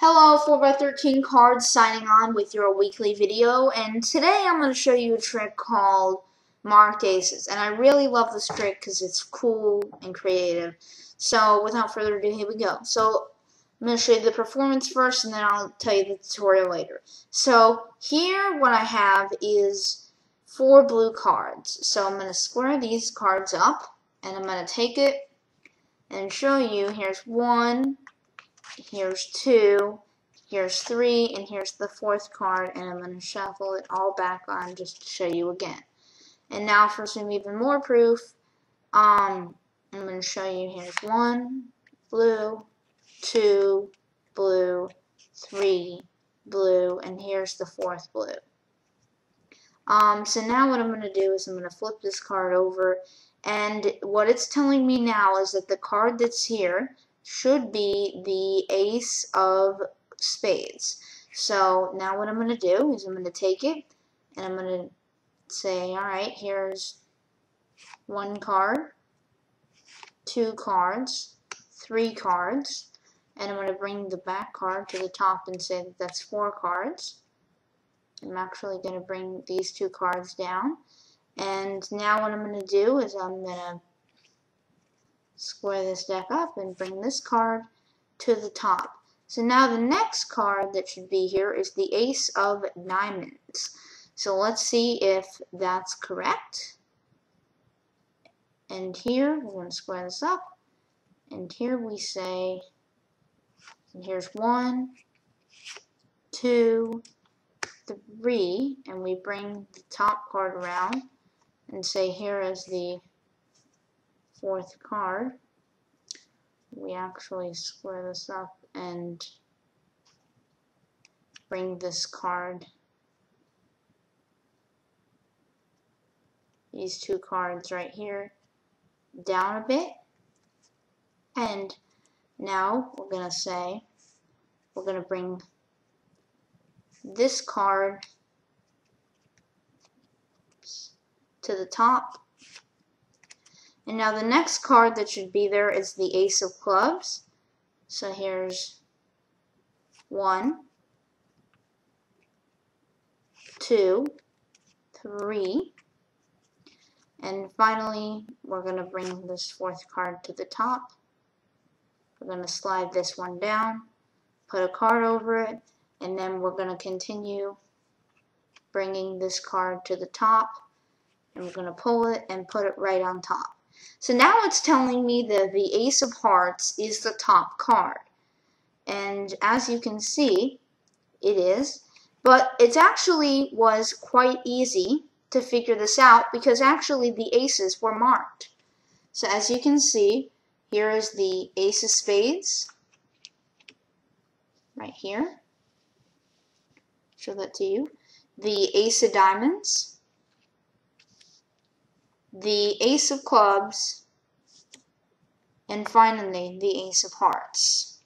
Hello, 4x13 Cards signing on with your weekly video, and today I'm going to show you a trick called Marked Aces, and I really love this trick because it's cool and creative. So without further ado, here we go. So I'm going to show you the performance first, and then I'll tell you the tutorial later. So here what I have is 4 blue cards. So I'm going to square these cards up, and I'm going to take it and show you. Here's 1. Here's 2, here's 3, and here's the 4th card, and I'm going to shuffle it all back on just to show you again. And now for some even more proof, I'm going to show you. Here's 1, blue, 2, blue, 3, blue, and here's the 4th blue. So now what I'm going to do is I'm going to flip this card over, and what it's telling me now is that the card that's here should be the Ace of Spades. So now what I'm going to do is I'm going to take it and I'm going to say, alright, here's 1 card, 2 cards, 3 cards, and I'm going to bring the back card to the top and say that that's 4 cards. I'm actually going to bring these 2 cards down, and now what I'm going to do is I'm going to square this deck up and bring this card to the top. So now the next card that should be here is the Ace of Diamonds. So let's see if that's correct. And here we're going to square this up, and here we say, and here's 1, 2, 3, and we bring the top card around and say here is the 4th card. We actually square this up and bring this card, these 2 cards right here, down a bit. And now we're going to say, we're going to bring this card to the top. And now the next card that should be there is the Ace of Clubs. So here's 1, 2, 3, and finally we're going to bring this 4th card to the top. We're going to slide this one down, put a card over it, and then we're going to continue bringing this card to the top, and we're going to pull it and put it right on top. So now it's telling me that the Ace of Hearts is the top card. And as you can see, it is. But it actually was quite easy to figure this out because actually the aces were marked. So as you can see, here is the Ace of Spades, right here. Show that to you. The Ace of Diamonds, the Ace of Clubs, and finally the Ace of Hearts.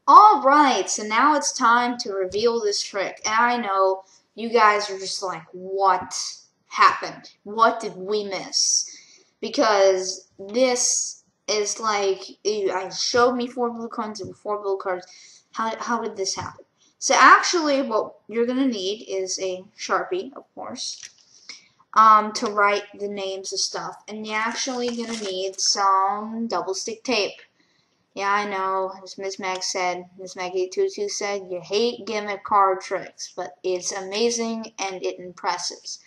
Alright, so now it's time to reveal this trick. And I know you guys are just like, what happened? What did we miss? Because this is like, I showed me 4 blue cards and 4 blue cards. How did this happen? So actually what you're going to need is a Sharpie, of course, to write the names of stuff. And you're actually going to need some double stick tape. Yeah, I know, as Ms. Mag said, Ms. Mag822 said, you hate gimmick card tricks, but it's amazing and it impresses.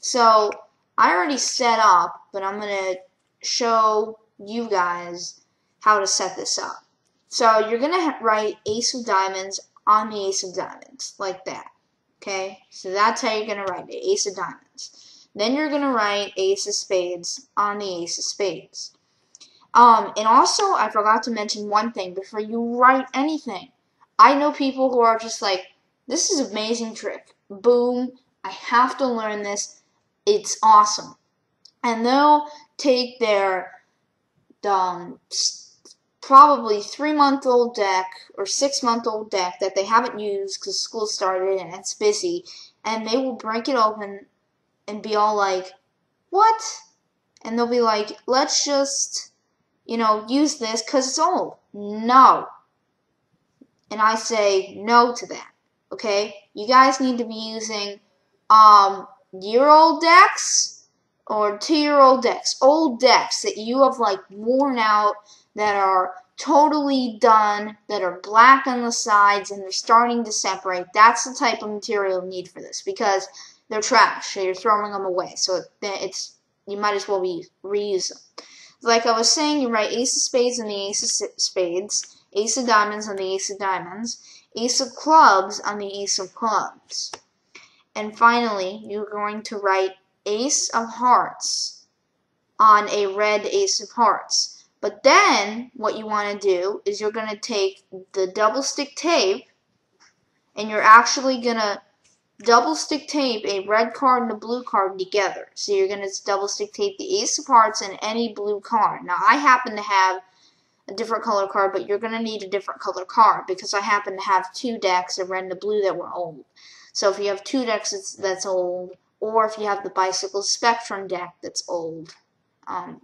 So I already set up, but I'm going to show you guys how to set this up. So you're going to write Ace of Diamonds on the Ace of Diamonds, like that. Okay, so that's how you're going to write it, Ace of Diamonds. Then you're going to write Ace of Spades on the Ace of Spades. And also, I forgot to mention one thing before you write anything. I know people who are just like, this is an amazing trick. Boom, I have to learn this. It's awesome. And they'll take their probably 3-month-old deck or 6-month-old deck that they haven't used because school started and it's busy, and they will break it open and be all like, what? And they'll be like, let's just, use this because it's old. No. And I say no to that. Okay? You guys need to be using year-old decks or 2-year-old decks. Old decks that you have like worn out, that are totally done, that are black on the sides and they're starting to separate. That's the type of material you need for this, because they're trash, so you're throwing them away. So you might as well reuse them. Like I was saying, you write ace of spades on the ace of spades, ace of diamonds on the ace of diamonds, ace of clubs on the ace of clubs. And finally, you're going to write ace of hearts on a red ace of hearts. But then, what you want to do is you're going to take the double stick tape, and you're actually going to double stick tape a red card and a blue card together. So you're going to double stick tape the ace of hearts and any blue card. Now, I happen to have a different color card, but you're going to need a different color card, because I happen to have 2 decks of red and a blue that were old. So if you have 2 decks that's old, or if you have the Bicycle Spectrum deck that's old,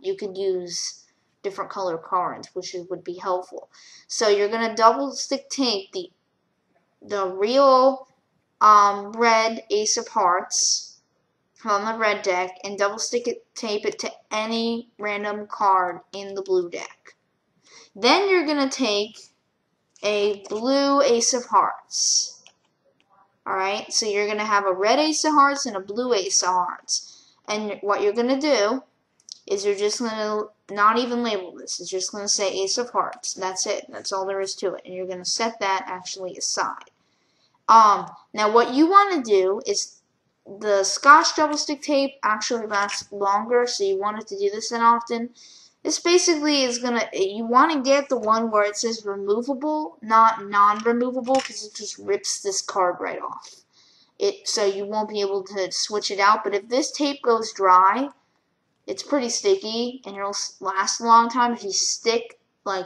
you could use different color cards, which would be helpful. So you're going to double stick tape the real red ace of hearts from the red deck and double stick tape it to any random card in the blue deck. Then you're going to take a blue ace of hearts. Alright, so you're going to have a red ace of hearts and a blue ace of hearts. And what you're going to do is you're just going to not even label this. It's just going to say ace of hearts. That's it. That's all there is to it. And you're going to set that actually aside. Now what you want to do is, the Scotch double stick tape actually lasts longer, so you want it to do this then often. This basically is you want to get the one where it says removable, not non-removable, because it just rips this card right off. So you won't be able to switch it out. But if this tape goes dry, it's pretty sticky, and it'll last a long time. If you stick like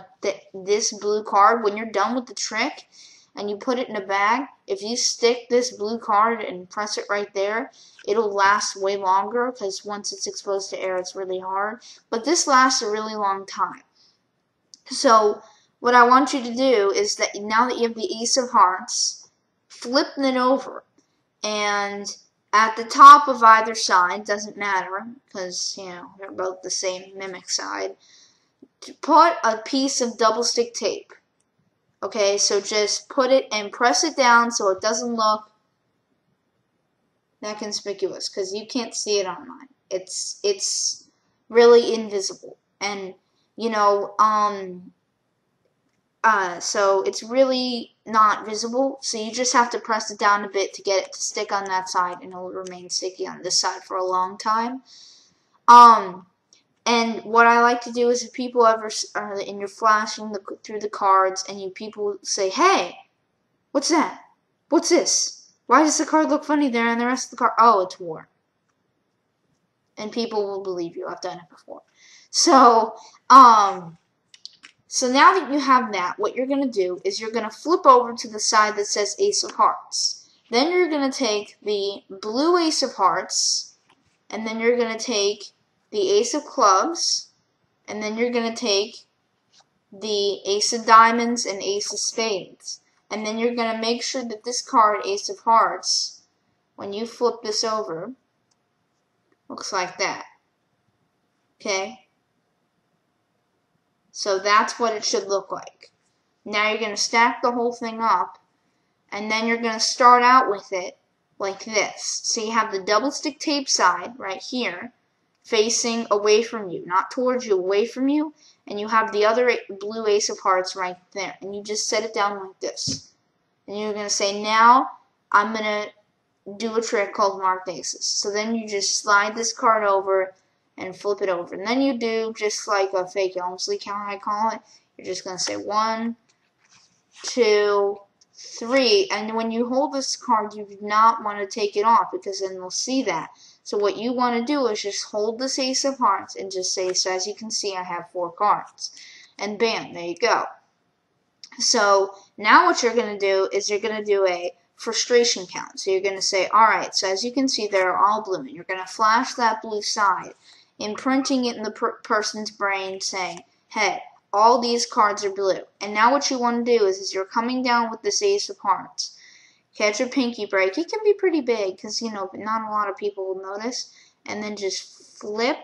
this blue card, when you're done with the trick, and you put it in a bag, if you stick this blue card and press it right there, it'll last way longer, because once it's exposed to air, it's really hard. But this lasts a really long time. So what I want you to do is that now that you have the ace of hearts, flip it over, and at the top of either side, doesn't matter, because, they're both the same mimic side, to put a piece of double stick tape. Okay, so just put it and press it down so it doesn't look that conspicuous, because you can't see it on mine. It's really invisible, and so it's really not visible. So you just have to press it down a bit to get it to stick on that side, and it will remain sticky on this side for a long time. And what I like to do is, if people ever are, and you're flashing through the cards, and people say, hey, what's that? What's this? Why does the card look funny there and the rest of the card? Oh, it's worn. And people will believe you. I've done it before. So, so now that you have that, what you're going to do is you're going to flip over to the side that says ace of hearts. Then you're going to take the blue ace of hearts, and then you're going to take the ace of clubs, and then you're going to take the ace of diamonds and ace of spades. And then you're going to make sure that this card, ace of hearts, when you flip this over, looks like that. Okay? So that's what it should look like. Now you're going to stack the whole thing up, and then you're going to start out with it like this. So you have the double stick tape side right here, facing away from you, not towards you, away from you, and you have the other blue ace of hearts right there, and you just set it down like this. And you're going to say, now I'm going to do a trick called marked aces. So then you just slide this card over and flip it over, and then you do just like a fake Elmsley count, I call it. You're just going to say 1, 2, 3, and when you hold this card, you do not want to take it off, because then they'll see that. So what you want to do is just hold this ace of hearts and just say, so as you can see, I have 4 cards. And bam, there you go. So now what you're going to do is you're going to do a frustration count. So you're going to say, alright, so as you can see, they're all blue. And you're going to flash that blue side, imprinting it in the person's brain, saying, hey, all these cards are blue. And now what you want to do is you're coming down with this Ace of Hearts. Catch a pinky break. It can be pretty big because, you know, not a lot of people will notice. And then just flip.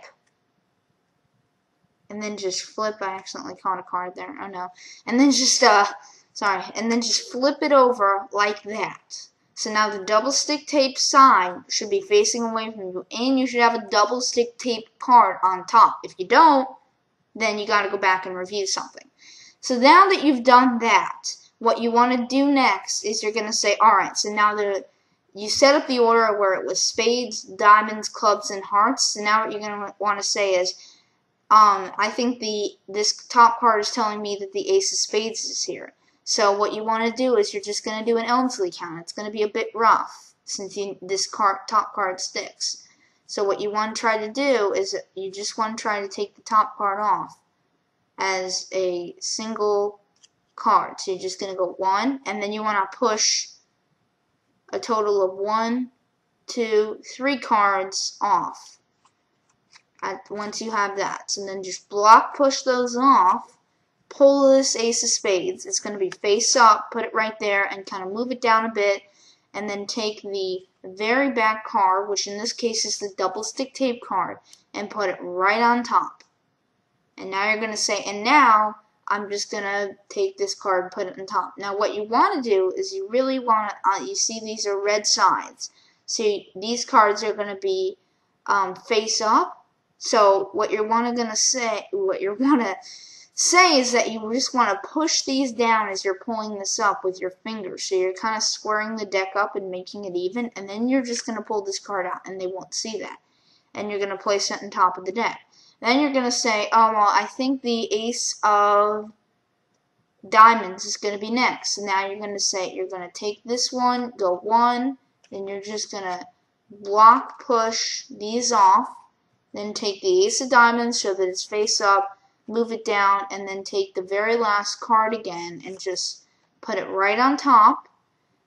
And then just flip. I accidentally caught a card there. Oh no. And then just, and then just flip it over like that. So now the double stick tape side should be facing away from you. And you should have a double stick tape card on top. If you don't, then you got to go back and review something. So now that you've done that, what you want to do next is you're going to say, alright, so now you set up the order where it was spades, diamonds, clubs, and hearts. So now what you're going to want to say is, I think this top card is telling me that the Ace of Spades is here. So what you want to do is you're just going to do an Elmsley count. It's going to be a bit rough since this top card sticks. So what you want to try to do is you just want to try to take the top card off as a single card. So you're just going to go 1, and then you want to push a total of 1, 2, 3 cards off. Once you have that. So then just block push those off, pull this Ace of Spades. It's going to be face up, put it right there, and kind of move it down a bit, and then take the very back card, which in this case is the double stick tape card, and put it right on top. And now you're going to say, and now I'm just going to take this card and put it on top. Now what you want to do is you really want to, you see these are red sides. So these cards are going to be face up. So what you're want to say is that you just want to push these down as you're pulling this up with your fingers. So you're kind of squaring the deck up and making it even, and then you're just going to pull this card out, and they won't see that. And you're going to place it on top of the deck. Then you're going to say, oh, well, I think the Ace of Diamonds is going to be next. So now you're going to say, you're going to take this one, go 1, then you're just going to block push these off. Then take the Ace of Diamonds so that it's face up, move it down, and then take the very last card again and just put it right on top.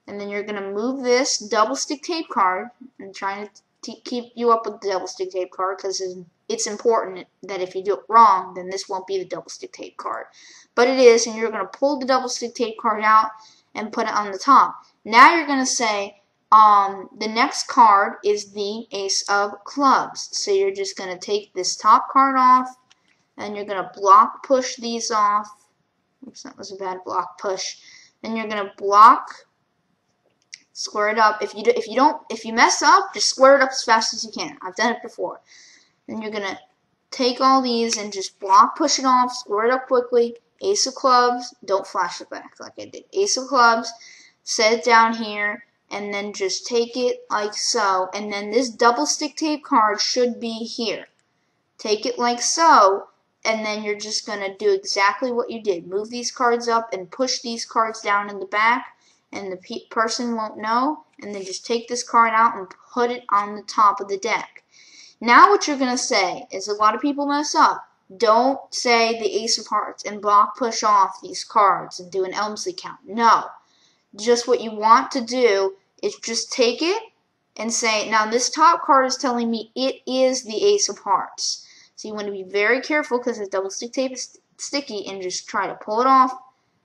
And then you're going to move this double stick tape card. I'm trying to keep you up with the double stick tape card because it's important that if you do it wrong, then this won't be the double stick tape card. But it is, and you're going to pull the double stick tape card out and put it on the top. Now you're going to say, the next card is the Ace of Clubs. So you're just going to take this top card off, and you're going to block push these off. Oops, that was a bad block push. Then you're going to block, square it up. If you mess up, just square it up as fast as you can. I've done it before. Then you're going to take all these and just block push it off, square it up quickly. Ace of Clubs, don't flash it back like I did. Ace of Clubs, set it down here. And then just take it like so. And then this double stick tape card should be here. Take it like so. And then you're just going to do exactly what you did. Move these cards up and push these cards down in the back. And the person won't know. And then just take this card out and put it on the top of the deck. Now what you're going to say is a lot of people mess up. Don't say the Ace of Hearts and block push off these cards and do an Elmsley count. No. Just what you want to do is just take it and say, now this top card is telling me it is the Ace of Hearts. So you want to be very careful because the double stick tape is sticky, and just try to pull it off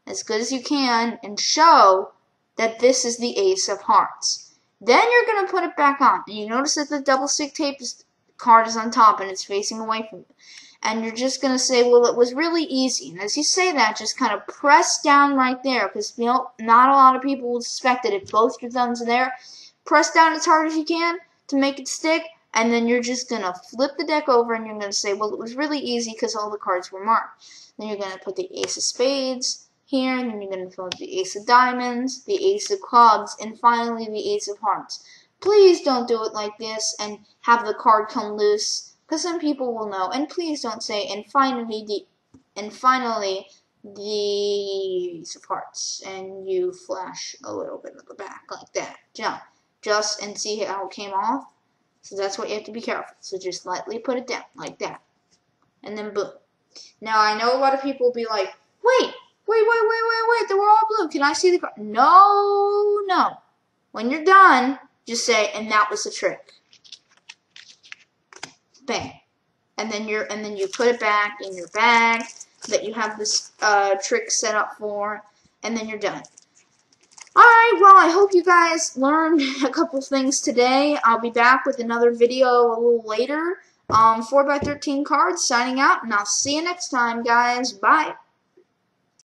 as good as you can and show that this is the Ace of Hearts. Then you're going to put it back on. And you notice that the double stick tape card is on top and it's facing away from you. And you're just going to say, well, it was really easy. And as you say that, just kind of press down right there. Because, you know, not a lot of people will suspect that if both your thumbs are there. Press down as hard as you can to make it stick. And then you're just going to flip the deck over and you're going to say, well, it was really easy because all the cards were marked. Then you're going to put the Ace of Spades here. And then you're going to put the Ace of Diamonds, the Ace of Clubs, and finally the Ace of Hearts. Please don't do it like this and have the card come loose. Because some people will know. And please don't say, and finally the Ace of Hearts. And you flash a little bit at the back like that. Just and see how it came off. So that's what you have to be careful. So just lightly put it down like that. And then boom. Now I know a lot of people will be like, wait, they were all blue. Can I see the card? No. When you're done, just say, and that was the trick. Bang. And then you put it back in your bag that you have this trick set up for, and then you're done. Alright, well, I hope you guys learned a couple things today. I'll be back with another video a little later. 4x13 cards signing out, and I'll see you next time, guys. Bye.